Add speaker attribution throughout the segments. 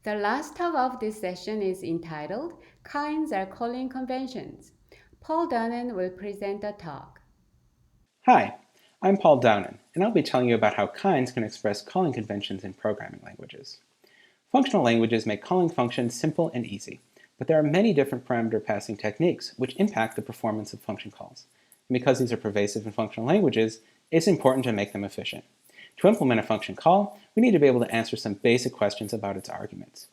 Speaker 1: The last talk of this session is entitled Kinds Are Calling Conventions. Paul Dunnan will present the talk.
Speaker 2: Hi, I'm Paul Downen, and I'll be telling you about how kinds can express calling conventions in programming languages. Functional languages make calling functions simple and easy, but there are many different parameter passing techniques which impact the performance of function calls. And because these are pervasive in functional languages, it's important to make them efficient. To implement a function call, we need to be able to answer some basic questions about its arguments.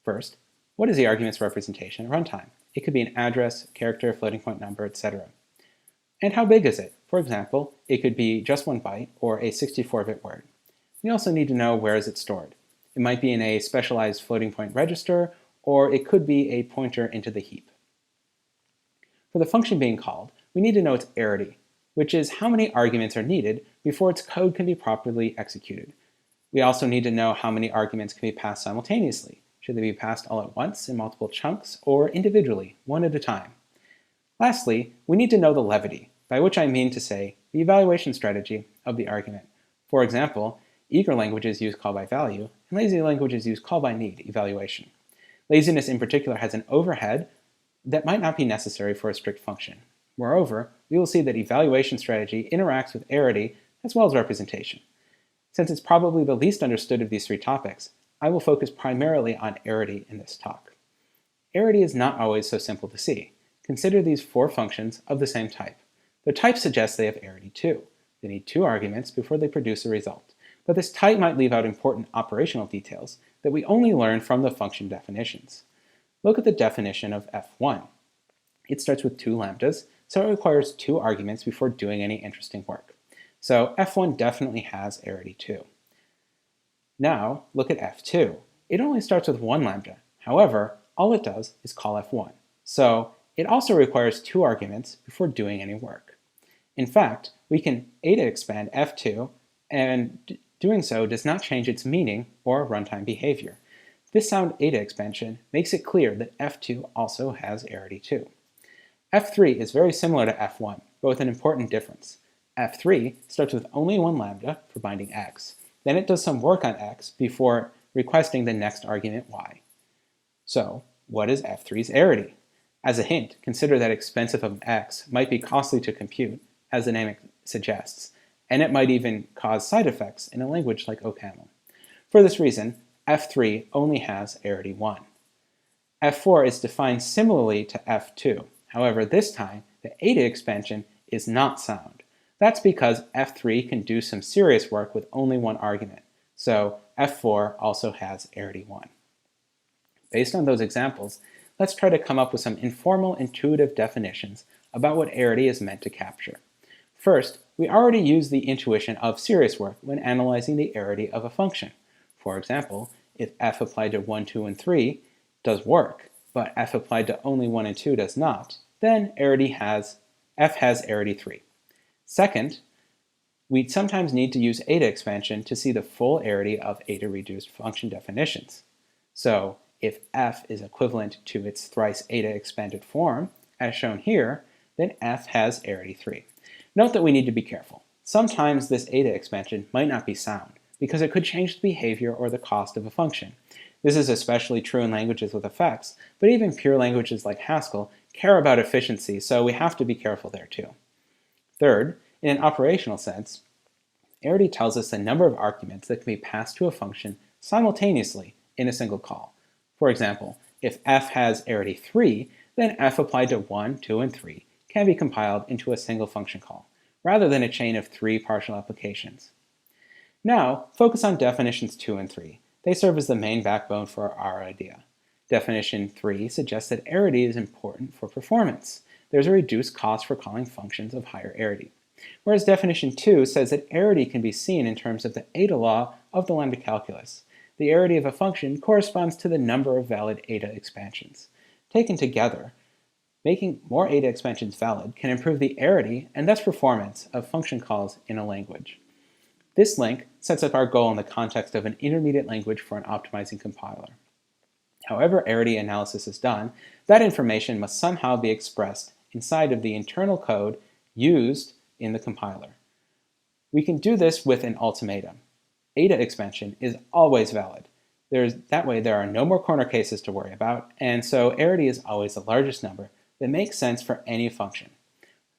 Speaker 2: First, what is the argument's representation at runtime? It could be an address, character, floating point number, etc. And how big is it? For example, it could be just 1 byte or a 64-bit word. We also need to know where is it stored. It might be in a specialized floating point register, or it could be a pointer into the heap. For the function being called, we need to know its arity, which is how many arguments are needed before its code can be properly executed. We also need to know how many arguments can be passed simultaneously. Should they be passed all at once in multiple chunks, or individually, one at a time? Lastly, we need to know the levity, by which I mean to say the evaluation strategy of the argument. For example, eager languages use call by value, and lazy languages use call by need evaluation. Laziness in particular has an overhead that might not be necessary for a strict function. Moreover, we will see that evaluation strategy interacts with arity as well as representation. Since it's probably the least understood of these three topics, I will focus primarily on arity in this talk. Arity is not always so simple to see. Consider these four functions of the same type. The type suggests they have arity too. They need two arguments before they produce a result. But this type might leave out important operational details that we only learn from the function definitions. Look at the definition of f1. It starts with two lambdas, so it requires two arguments before doing any interesting work. So f1 definitely has arity too. Now look at f2. It only starts with one lambda. However, all it does is call f1. So it also requires two arguments before doing any work. In fact, we can eta expand f2, and doing so does not change its meaning or runtime behavior. This sound eta expansion makes it clear that f2 also has arity too. f3 is very similar to f1, but with an important difference. f3 starts with only one lambda for binding x. Then it does some work on x before requesting the next argument y. So, what is f3's arity? As a hint, consider that expensive of an x might be costly to compute, as the name suggests, and it might even cause side effects in a language like OCaml. For this reason, f3 only has arity 1. f4 is defined similarly to f2. However, this time, the eta expansion is not sound. That's because f3 can do some serious work with only one argument, so f4 also has arity 1. Based on those examples, let's try to come up with some informal, intuitive definitions about what arity is meant to capture. First, we already use the intuition of serious work when analyzing the arity of a function. For example, if f applied to 1, 2, and 3 does work, but f applied to only 1 and 2 does not, then f has arity 3. Second, we sometimes need to use eta expansion to see the full arity of eta-reduced function definitions. So, if f is equivalent to its thrice eta expanded form, as shown here, then f has arity 3. Note that we need to be careful. Sometimes this eta expansion might not be sound, because it could change the behavior or the cost of a function. This is especially true in languages with effects, but even pure languages like Haskell care about efficiency, so we have to be careful there too. Third, in an operational sense, arity tells us the number of arguments that can be passed to a function simultaneously in a single call. For example, if f has arity 3, then f applied to 1, 2, and 3 can be compiled into a single function call, rather than a chain of 3 partial applications. Now, focus on definitions 2 and 3. They serve as the main backbone for our idea. Definition 3 suggests that arity is important for performance. There's a reduced cost for calling functions of higher arity. Whereas definition 2 says that arity can be seen in terms of the eta law of the lambda calculus. The arity of a function corresponds to the number of valid eta expansions. Taken together, making more eta expansions valid can improve the arity and thus performance of function calls in a language. This link sets up our goal in the context of an intermediate language for an optimizing compiler. However arity analysis is done, that information must somehow be expressed inside of the internal code used in the compiler. We can do this with an ultimatum. Eta expansion is always valid. That way there are no more corner cases to worry about, and so arity is always the largest number that makes sense for any function.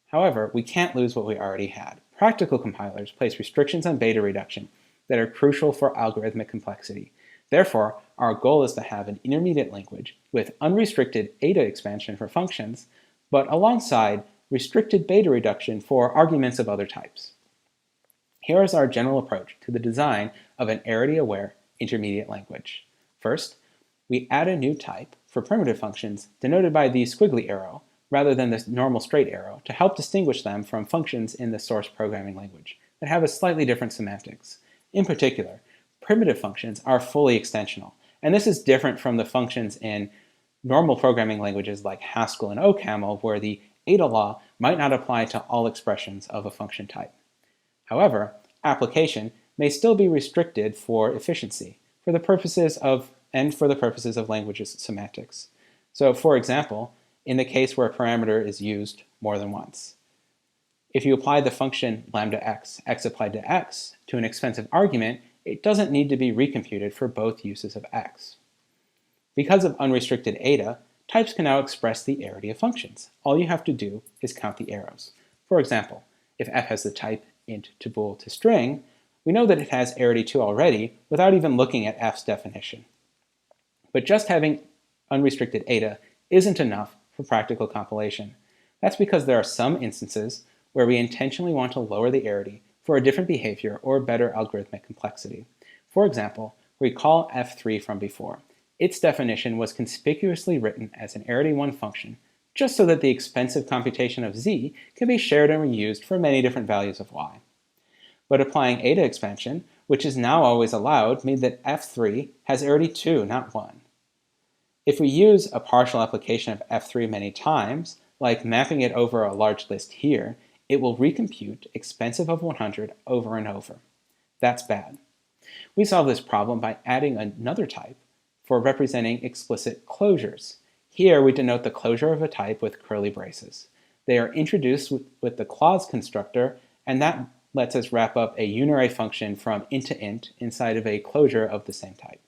Speaker 2: However, we can't lose what we already had. Practical compilers place restrictions on beta reduction that are crucial for algorithmic complexity. Therefore, our goal is to have an intermediate language with unrestricted eta expansion for functions, but alongside restricted beta reduction for arguments of other types. Here is our general approach to the design of an arity-aware intermediate language. First, we add a new type for primitive functions denoted by the squiggly arrow rather than the normal straight arrow to help distinguish them from functions in the source programming language that have a slightly different semantics. In particular, primitive functions are fully extensional, and this is different from the functions in normal programming languages like Haskell and OCaml, where the eta law might not apply to all expressions of a function type. However, application may still be restricted for efficiency for the purposes of language's semantics. So, for example, in the case where a parameter is used more than once. If you apply the function lambda x applied to x, to an expensive argument, it doesn't need to be recomputed for both uses of x. Because of unrestricted eta, types can now express the arity of functions. All you have to do is count the arrows. For example, if f has the type int to bool to string, we know that it has arity 2 already without even looking at f's definition. But just having unrestricted eta isn't enough for practical compilation. That's because there are some instances where we intentionally want to lower the arity for a different behavior or better algorithmic complexity. For example, recall f3 from before. Its definition was conspicuously written as an arity 1 function, just so that the expensive computation of z can be shared and reused for many different values of y. But applying eta expansion, which is now always allowed, made that f3 has arity 2, not 1. If we use a partial application of f3 many times, like mapping it over a large list here, it will recompute expensive of 100 over and over. That's bad. We solve this problem by adding another type for representing explicit closures. Here we denote the closure of a type with curly braces. They are introduced with the clause constructor, and that lets us wrap up a unary function from int to int inside of a closure of the same type.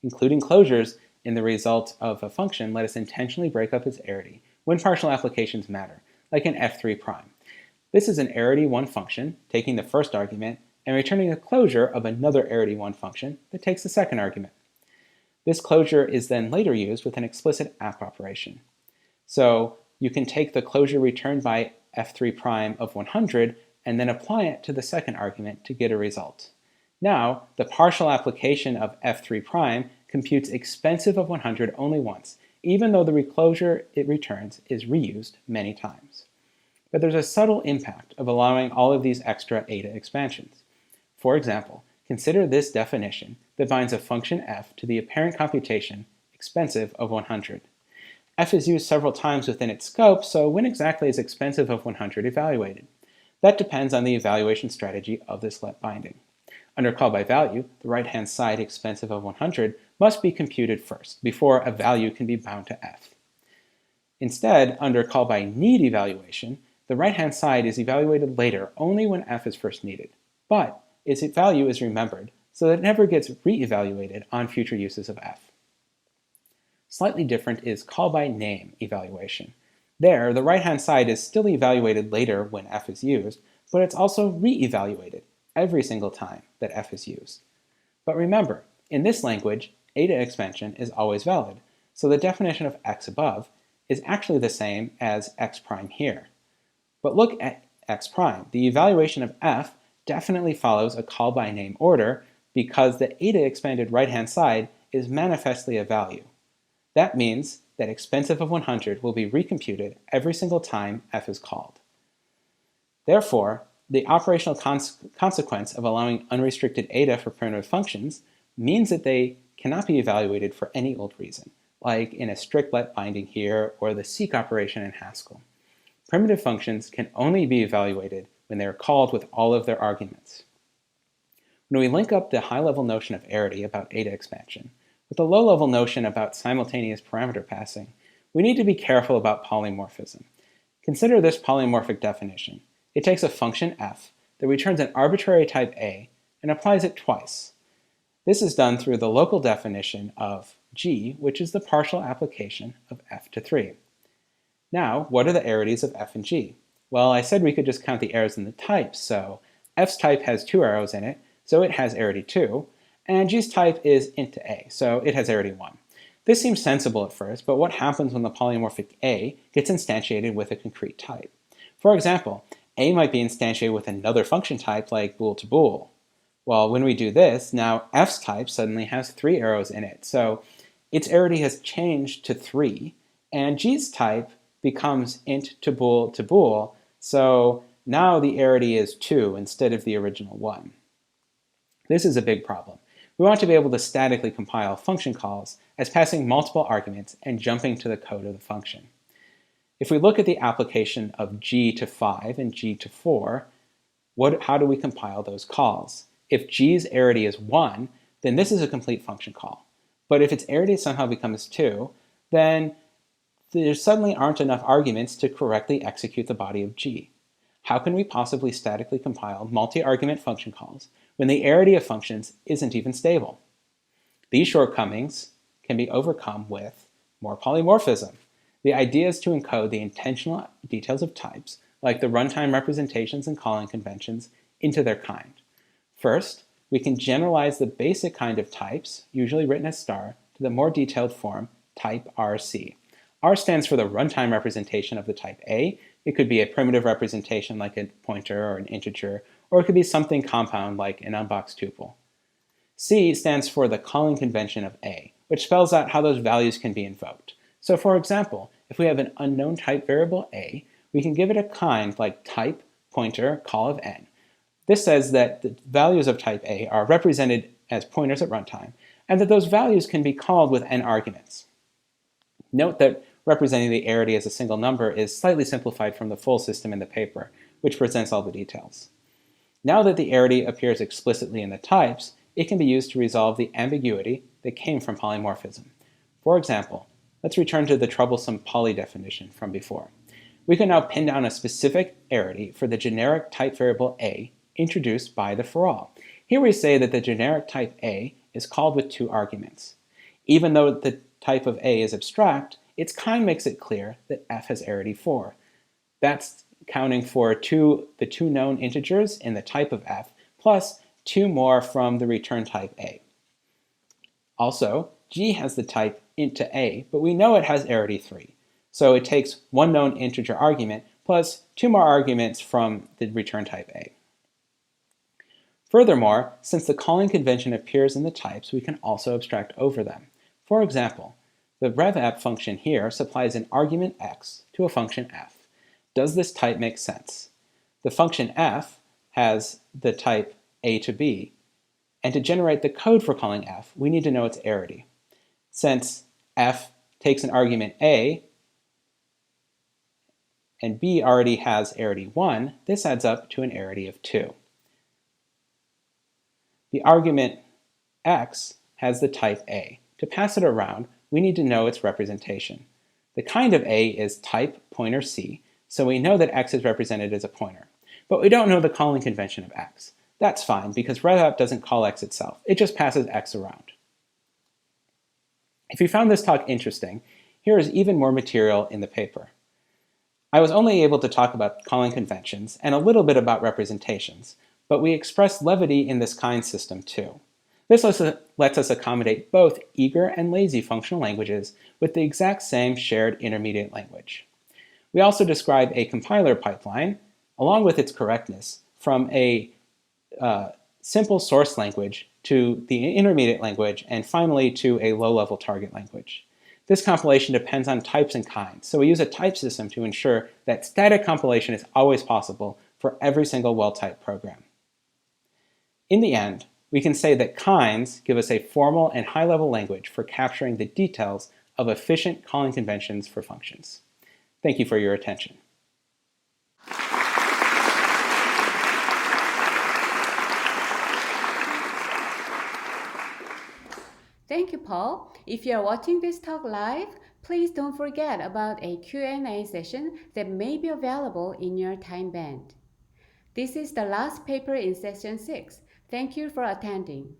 Speaker 2: Including closures in the result of a function let us intentionally break up its arity when partial applications matter, like in f3 prime. This is an arity 1 function taking the first argument and returning a closure of another arity 1 function that takes the second argument. This closure is then later used with an explicit app operation. So you can take the closure returned by f3 prime of 100 and then apply it to the second argument to get a result. Now, the partial application of f3 prime computes expensive of 100 only once, even though the reclosure it returns is reused many times. But there's a subtle impact of allowing all of these extra eta expansions. For example, consider this definition that binds a function f to the apparent computation expensive of 100. F is used several times within its scope, so when exactly is expensive of 100 evaluated? That depends on the evaluation strategy of this let binding. Under call by value, the right-hand side expensive of 100 must be computed first, before a value can be bound to f. Instead, under call by need evaluation, the right-hand side is evaluated later only when f is first needed, but its value is remembered so that it never gets re-evaluated on future uses of f. Slightly different is call by name evaluation. There, the right-hand side is still evaluated later when f is used, but it's also re-evaluated every single time that f is used. But remember, in this language, eta expansion is always valid, so the definition of x above is actually the same as x prime here. But look at x prime. The evaluation of f definitely follows a call by name order because the eta expanded right-hand side is manifestly a value. That means that expensive of 100 will be recomputed every single time f is called. Therefore, the operational consequence of allowing unrestricted eta for primitive functions means that they cannot be evaluated for any old reason, like in a strict let binding here or the seek operation in Haskell. Primitive functions can only be evaluated when they are called with all of their arguments. When we link up the high-level notion of arity about eta expansion with the low-level notion about simultaneous parameter passing, we need to be careful about polymorphism. Consider this polymorphic definition. It takes a function f that returns an arbitrary type a and applies it twice. This is done through the local definition of G, which is the partial application of f to 3. Now, what are the arities of f and g? Well, I said we could just count the arrows in the type, so f's type has 2 arrows in it, so it has arity 2, and g's type is int a, so it has arity 1. This seems sensible at first, but what happens when the polymorphic a gets instantiated with a concrete type? For example, a might be instantiated with another function type like bool to bool. Well, when we do this, now f's type suddenly has 3 arrows in it, so its arity has changed to 3, and g's type becomes int to bool, so now the arity is 2 instead of the original 1. This is a big problem. We want to be able to statically compile function calls as passing multiple arguments and jumping to the code of the function. If we look at the application of g to 5 and g to 4, how do we compile those calls? If g's arity is 1, then this is a complete function call. But if its arity somehow becomes 2, then there suddenly aren't enough arguments to correctly execute the body of g. How can we possibly statically compile multi-argument function calls when the arity of functions isn't even stable? These shortcomings can be overcome with more polymorphism. The idea is to encode the intentional details of types, like the runtime representations and calling conventions, into their kind. First, we can generalize the basic kind of types, usually written as star, to the more detailed form type RC. R stands for the runtime representation of the type A. It could be a primitive representation like a pointer or an integer, or it could be something compound like an unboxed tuple. C stands for the calling convention of A, which spells out how those values can be invoked. So for example, if we have an unknown type variable A, we can give it a kind like type pointer call of n. This says that the values of type A are represented as pointers at runtime, and that those values can be called with n arguments. Note that representing the arity as a single number is slightly simplified from the full system in the paper, which presents all the details. Now that the arity appears explicitly in the types, it can be used to resolve the ambiguity that came from polymorphism. For example, let's return to the troublesome poly definition from before. We can now pin down a specific arity for the generic type variable A introduced by the for all. Here we say that the generic type A is called with 2 arguments. Even though the type of A is abstract, its kind makes it clear that f has arity 4. That's counting for the 2 known integers in the type of f, plus 2 more from the return type A. Also, G has the type int to A, but we know it has arity 3. So it takes 1 known integer argument plus 2 more arguments from the return type A. Furthermore, since the calling convention appears in the types, we can also abstract over them. For example, the revapp function here supplies an argument x to a function f. Does this type make sense? The function f has the type a to b, and to generate the code for calling f, we need to know its arity. Since f takes an argument a, and b already has arity 1, this adds up to an arity of 2. The argument x has the type a. To pass it around, we need to know its representation. The kind of A is type pointer C, so we know that x is represented as a pointer. But we don't know the calling convention of x. That's fine, because revapp doesn't call x itself. It just passes x around. If you found this talk interesting, here is even more material in the paper. I was only able to talk about calling conventions and a little bit about representations, but we express levity in this kind system too. This lets us accommodate both eager and lazy functional languages with the exact same shared intermediate language. We also describe a compiler pipeline, along with its correctness, from a simple source language to the intermediate language, and finally to a low-level target language. This compilation depends on types and kinds, so we use a type system to ensure that static compilation is always possible for every single well-typed program. In the end, we can say that kinds give us a formal and high-level language for capturing the details of efficient calling conventions for functions. Thank you for your attention.
Speaker 1: Thank you, Paul. If you are watching this talk live, please don't forget about a Q&A session that may be available in your time band. This is the last paper in session 6. Thank you for attending.